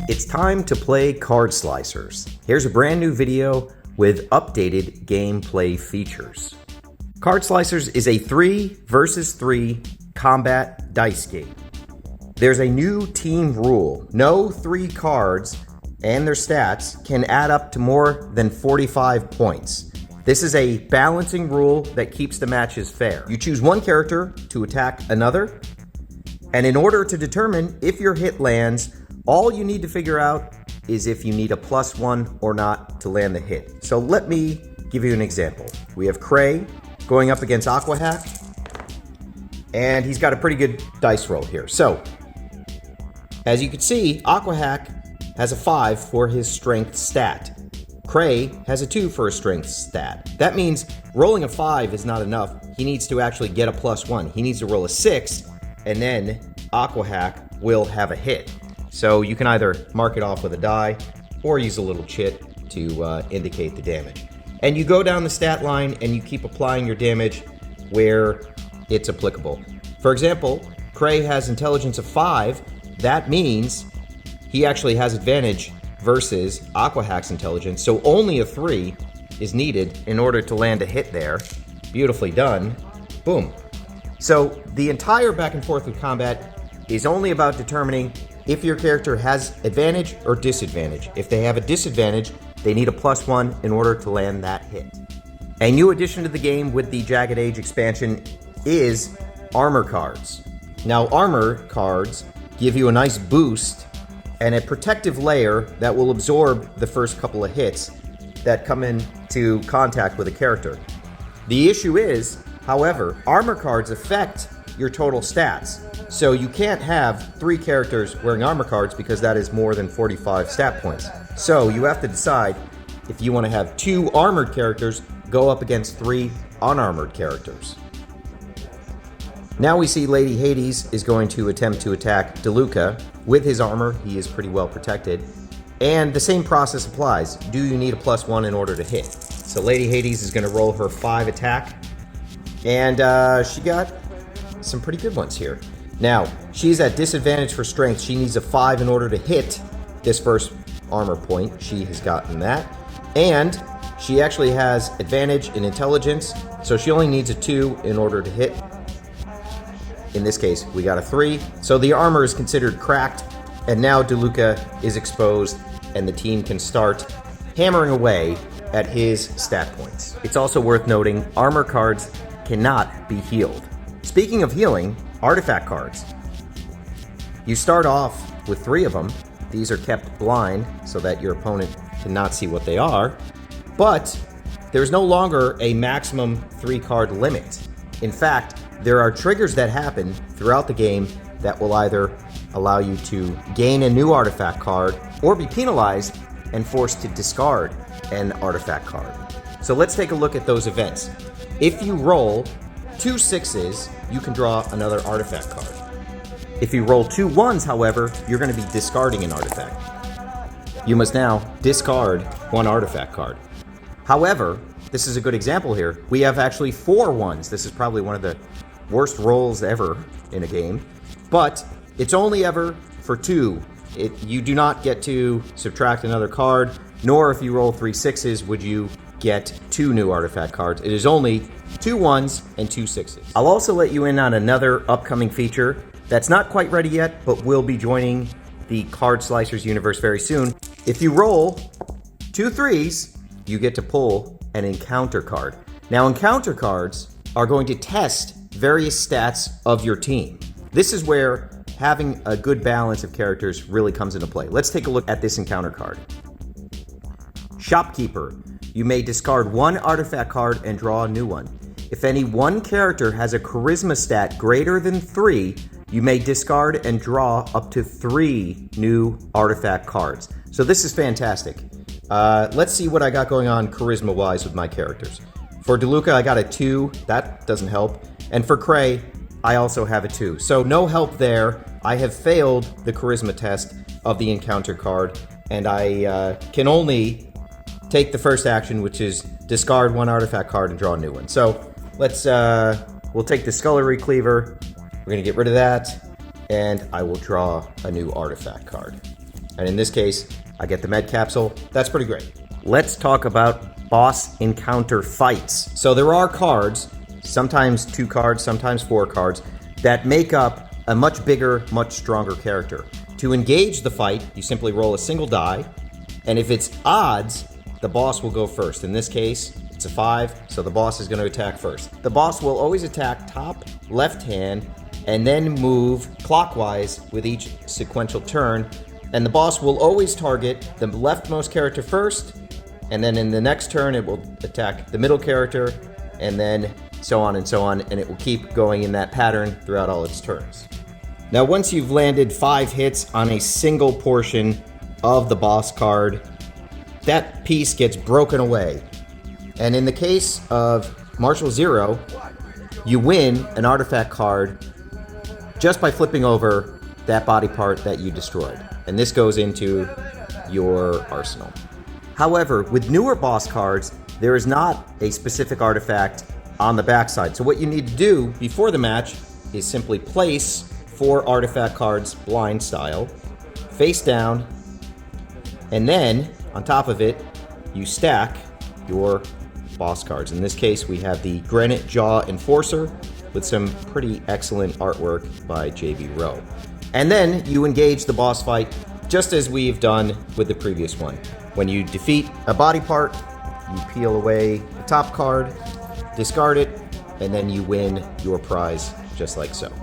It's time to play Card Slicers. Here's a brand new video with updated gameplay features. Card Slicers is a 3 versus 3 combat dice game. There's a new team rule. No 3 cards and their stats can add up to more than 45 points. This is a balancing rule that keeps the matches fair. You choose one character to attack another, and in order to determine if your hit lands, all you need to figure out is if you need a +1 or not to land the hit. So let me give you an example. We have Cray going up against Aquahack, and he's got a pretty good dice roll here. So, as you can see, Aquahack has a 5 for his strength stat. Cray has a 2 for his strength stat. That means rolling a 5 is not enough. He needs to actually get a +1. He needs to roll a 6, and then Aquahack will have a hit. So you can either mark it off with a die or use a little chit to indicate the damage. And you go down the stat line and you keep applying your damage where it's applicable. For example, Cray has intelligence of 5. That means he actually has advantage versus Aquahack's intelligence. So only a 3 is needed in order to land a hit there. Beautifully done. Boom. So the entire back and forth with combat is only about determining if your character has advantage or disadvantage. If they have a disadvantage, they need a +1 in order to land that hit. A new addition to the game with the Jagged expansion is armor cards. Now, armor cards give you a nice boost and a protective layer that will absorb the first couple of hits that come into contact with a character. The issue is, however, armor cards affect your total stats. So you can't have 3 characters wearing armor cards because that is more than 45 stat points. So you have to decide if you want to have 2 armored characters go up against 3 unarmored characters. Now we see Lady Hades is going to attempt to attack DeLuca. With his armor, he is pretty well protected. And the same process applies. Do you need a +1 in order to hit? So Lady Hades is going to roll her 5 attack. And she got some pretty good ones here. Now, she's at disadvantage for strength. She needs a 5 in order to hit this first armor point. She has gotten that. And she actually has advantage in intelligence, so she only needs a 2 in order to hit. In this case, we got a 3. So the armor is considered cracked, and now DeLuca is exposed, and the team can start hammering away at his stat points. It's also worth noting, armor cards cannot be healed. Speaking of healing, artifact cards. You start off with 3 of them. These are kept blind so that your opponent cannot see what they are. But there's no longer a maximum 3-card limit. In fact, there are triggers that happen throughout the game that will either allow you to gain a new artifact card or be penalized and forced to discard an artifact card. So let's take a look at those events. If you roll 2 6s, you can draw another artifact card. If you roll 2 1s, however, you're going to be discarding an artifact. You must now discard 1 artifact card. However, this is a good example here. We have actually 4 1s. This is probably one of the worst rolls ever in a game, but it's only ever for 2. You do not get to subtract another card, nor if you roll 3 6s would you get 2 new artifact cards. It is only 2 1s and 2 6s. I'll also let you in on another upcoming feature that's not quite ready yet, but will be joining the Card Slicers universe very soon. If you roll 2 3s, you get to pull an encounter card. Now, encounter cards are going to test various stats of your team. This is where having a good balance of characters really comes into play. Let's take a look at this encounter card. Shopkeeper. You may discard 1 artifact card and draw a new one. If any one character has a charisma stat greater than 3, you may discard and draw up to 3 new artifact cards. So this is fantastic. Let's see what I got going on charisma-wise with my characters. For DeLuca, I got a 2. That doesn't help. And for Cray, I also have a 2. So no help there. I have failed the charisma test of the encounter card, and I can only take the first action, which is discard 1 artifact card and draw a new one. So we'll take the Scullery Cleaver. We're going to get rid of that, and I will draw a new artifact card. And in this case, I get the med capsule. That's pretty great. Let's talk about boss encounter fights. So there are cards, sometimes 2 cards, sometimes 4 cards, that make up a much bigger, much stronger character. To engage the fight, you simply roll a single die, and if it's odds, the boss will go first. In this case, it's a 5, so the boss is going to attack first. The boss will always attack top left hand and then move clockwise with each sequential turn, and the boss will always target the leftmost character first, and then in the next turn it will attack the middle character, and then so on, and it will keep going in that pattern throughout all its turns. Now, once you've landed 5 hits on a single portion of the boss card, that piece gets broken away. And in the case of Marshal Zero, you win an artifact card just by flipping over that body part that you destroyed. And this goes into your arsenal. However, with newer boss cards, there is not a specific artifact on the backside. So what you need to do before the match is simply place 4 artifact cards blind style, face down, and then on top of it, you stack your boss cards. In this case, we have the Granite Jaw Enforcer with some pretty excellent artwork by J.B. Rowe. And then you engage the boss fight just as we've done with the previous one. When you defeat a body part, you peel away the top card, discard it, and then you win your prize just like so.